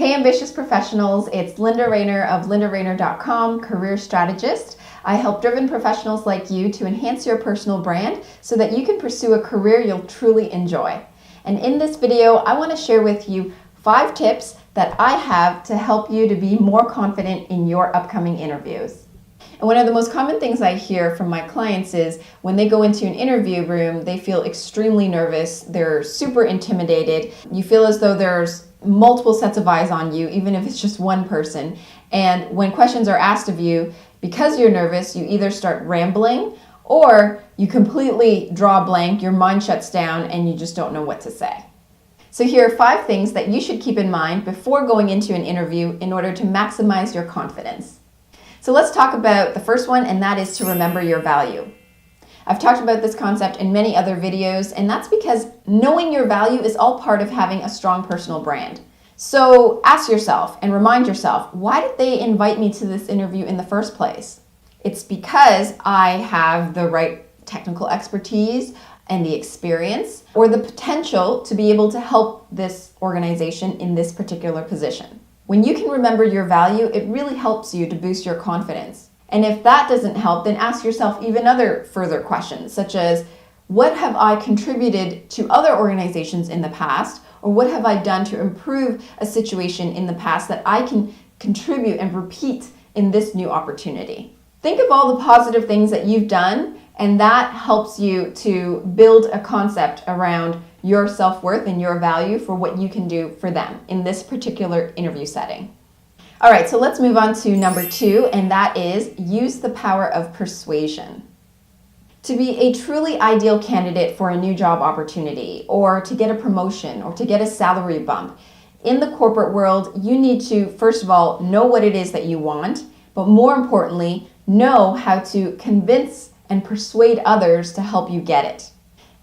Hey ambitious professionals, it's Linda Rayner of lindarayner.com, career strategist. I help driven professionals like you to enhance your personal brand so that you can pursue a career you'll truly enjoy. And in this video, I want to share with you 5 tips that I have to help you to be more confident in your upcoming interviews. And one of the most common things I hear from my clients is when they go into an interview room, they feel extremely nervous, they're super intimidated, you feel as though there's multiple sets of eyes on you, even if it's just one person. And when questions are asked of you, because you're nervous, you either start rambling or you completely draw a blank, your mind shuts down, and you just don't know what to say. So here are 5 things that you should keep in mind before going into an interview in order to maximize your confidence. So let's talk about the first one, and that is to remember your value. I've talked about this concept in many other videos, and that's because knowing your value is all part of having a strong personal brand. So ask yourself and remind yourself, why did they invite me to this interview in the first place? It's because I have the right technical expertise and the experience or the potential to be able to help this organization in this particular position. When you can remember your value, it really helps you to boost your confidence. And if that doesn't help, then ask yourself even other further questions, such as, what have I contributed to other organizations in the past? Or what have I done to improve a situation in the past that I can contribute and repeat in this new opportunity? Think of all the positive things that you've done, and that helps you to build a concept around your self-worth and your value for what you can do for them in this particular interview setting. All right, so let's move on to number 2, and that is use the power of persuasion. To be a truly ideal candidate for a new job opportunity, or to get a promotion, or to get a salary bump, in the corporate world, you need to, first of all, know what it is that you want, but more importantly, know how to convince and persuade others to help you get it.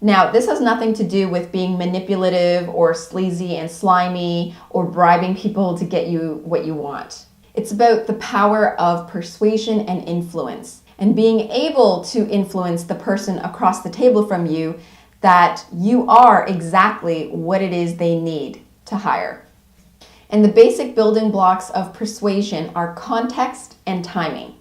Now, this has nothing to do with being manipulative or sleazy and slimy or bribing people to get you what you want. It's about the power of persuasion and influence and being able to influence the person across the table from you that you are exactly what it is they need to hire. And the basic building blocks of persuasion are context and timing.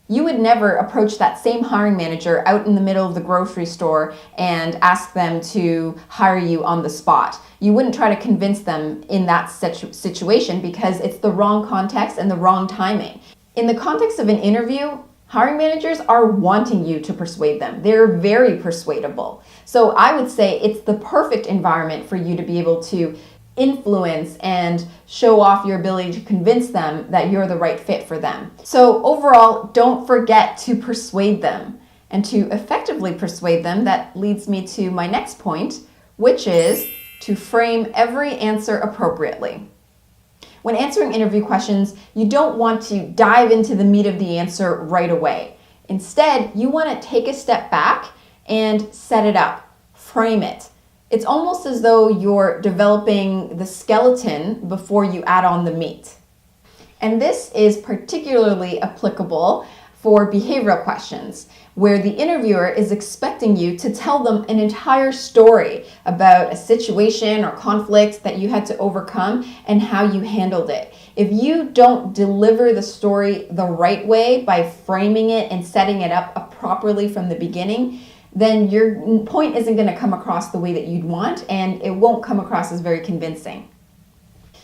You would never approach that same hiring manager out in the middle of the grocery store and ask them to hire you on the spot. You wouldn't try to convince them in that situation because it's the wrong context and the wrong timing. In the context of an interview, hiring managers are wanting you to persuade them. They're very persuadable. So I would say it's the perfect environment for you to be able to influence and show off your ability to convince them that you're the right fit for them. So overall, don't forget to persuade them. And to effectively persuade them, that leads me to my next point, which is to frame every answer appropriately. When answering interview questions, you don't want to dive into the meat of the answer right away. Instead, you want to take a step back and set it up, frame it. It's almost as though you're developing the skeleton before you add on the meat. And this is particularly applicable for behavioral questions, where the interviewer is expecting you to tell them an entire story about a situation or conflict that you had to overcome and how you handled it. If you don't deliver the story the right way by framing it and setting it up properly from the beginning, then your point isn't going to come across the way that you'd want, and it won't come across as very convincing.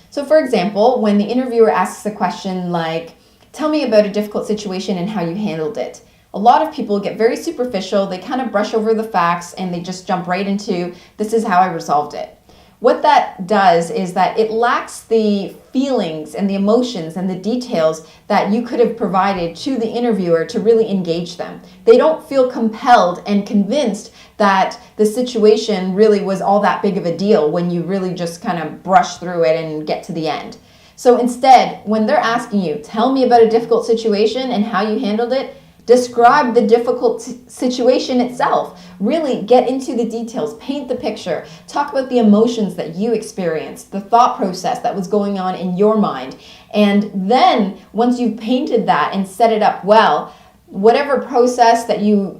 So for example, when the interviewer asks a question like, tell me about a difficult situation and how you handled it, a lot of people get very superficial, they kind of brush over the facts, and they just jump right into, this is how I resolved it. What that does is that it lacks the feelings and the emotions and the details that you could have provided to the interviewer to really engage them. They don't feel compelled and convinced that the situation really was all that big of a deal when you really just kind of brush through it and get to the end. So instead, when they're asking you, tell me about a difficult situation and how you handled it, describe the difficult situation itself. Really get into the details, paint the picture, talk about the emotions that you experienced, the thought process that was going on in your mind. And then once you've painted that and set it up well, whatever process that you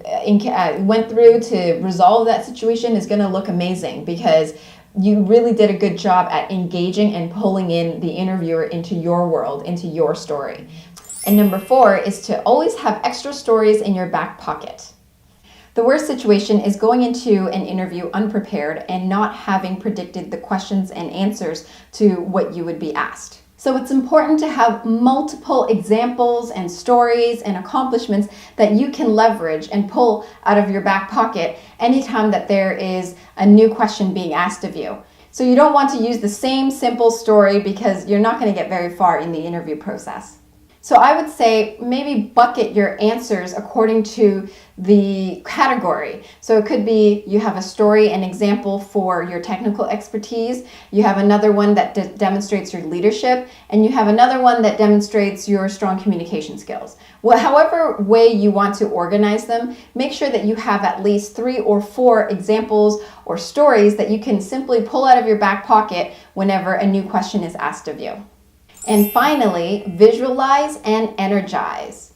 went through to resolve that situation is going to look amazing, because you really did a good job at engaging and pulling in the interviewer into your world, into your story. And number 4 is to always have extra stories in your back pocket. The worst situation is going into an interview unprepared and not having predicted the questions and answers to what you would be asked. So it's important to have multiple examples and stories and accomplishments that you can leverage and pull out of your back pocket anytime that there is a new question being asked of you. So you don't want to use the same simple story because you're not going to get very far in the interview process. So I would say maybe bucket your answers according to the category. So it could be you have a story and example for your technical expertise, you have another one that demonstrates your leadership, and you have another one that demonstrates your strong communication skills. Well, however way you want to organize them, make sure that you have at least 3 or 4 examples or stories that you can simply pull out of your back pocket whenever a new question is asked of you. And finally, visualize and energize.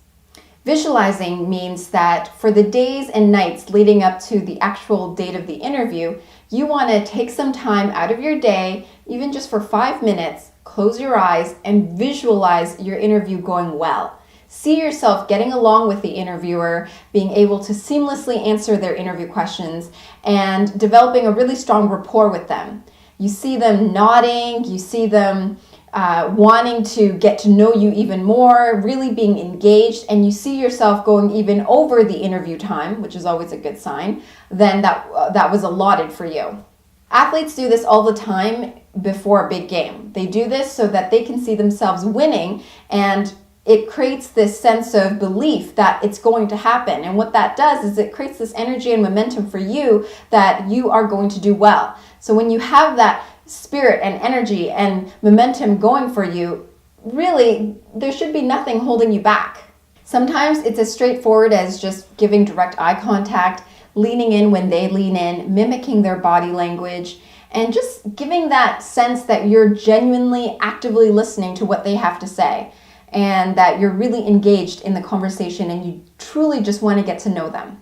Visualizing means that for the days and nights leading up to the actual date of the interview, you want to take some time out of your day, even just for 5 minutes, close your eyes and visualize your interview going well. See yourself getting along with the interviewer, being able to seamlessly answer their interview questions, and developing a really strong rapport with them. You see them nodding, you see them wanting to get to know you even more, really being engaged, and you see yourself going even over the interview time, which is always a good sign, then that was allotted for you. Athletes do this all the time before a big game. They do this so that they can see themselves winning, and it creates this sense of belief that it's going to happen. And what that does is it creates this energy and momentum for you that you are going to do well. So when you have that spirit and energy and momentum going for you, really, there should be nothing holding you back. Sometimes it's as straightforward as just giving direct eye contact, leaning in when they lean in, mimicking their body language, and just giving that sense that you're genuinely actively listening to what they have to say and that you're really engaged in the conversation and you truly just want to get to know them.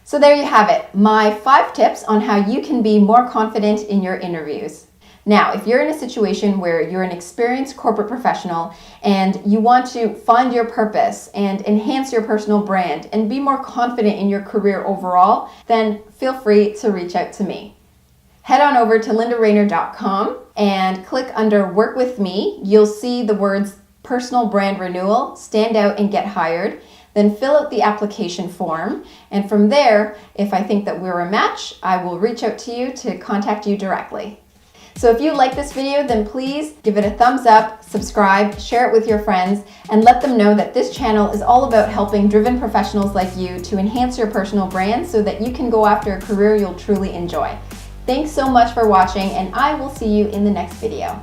So there you have it, my 5 tips on how you can be more confident in your interviews. Now, if you're in a situation where you're an experienced corporate professional and you want to find your purpose and enhance your personal brand and be more confident in your career overall, then feel free to reach out to me. Head on over to lindarainer.com and click under Work With Me. You'll see the words Personal Brand Renewal, Stand Out and Get Hired. Then fill out the application form. And from there, if I think that we're a match, I will reach out to you to contact you directly. So if you like this video, then please give it a thumbs up, subscribe, share it with your friends, and let them know that this channel is all about helping driven professionals like you to enhance your personal brand so that you can go after a career you'll truly enjoy. Thanks so much for watching, and I will see you in the next video.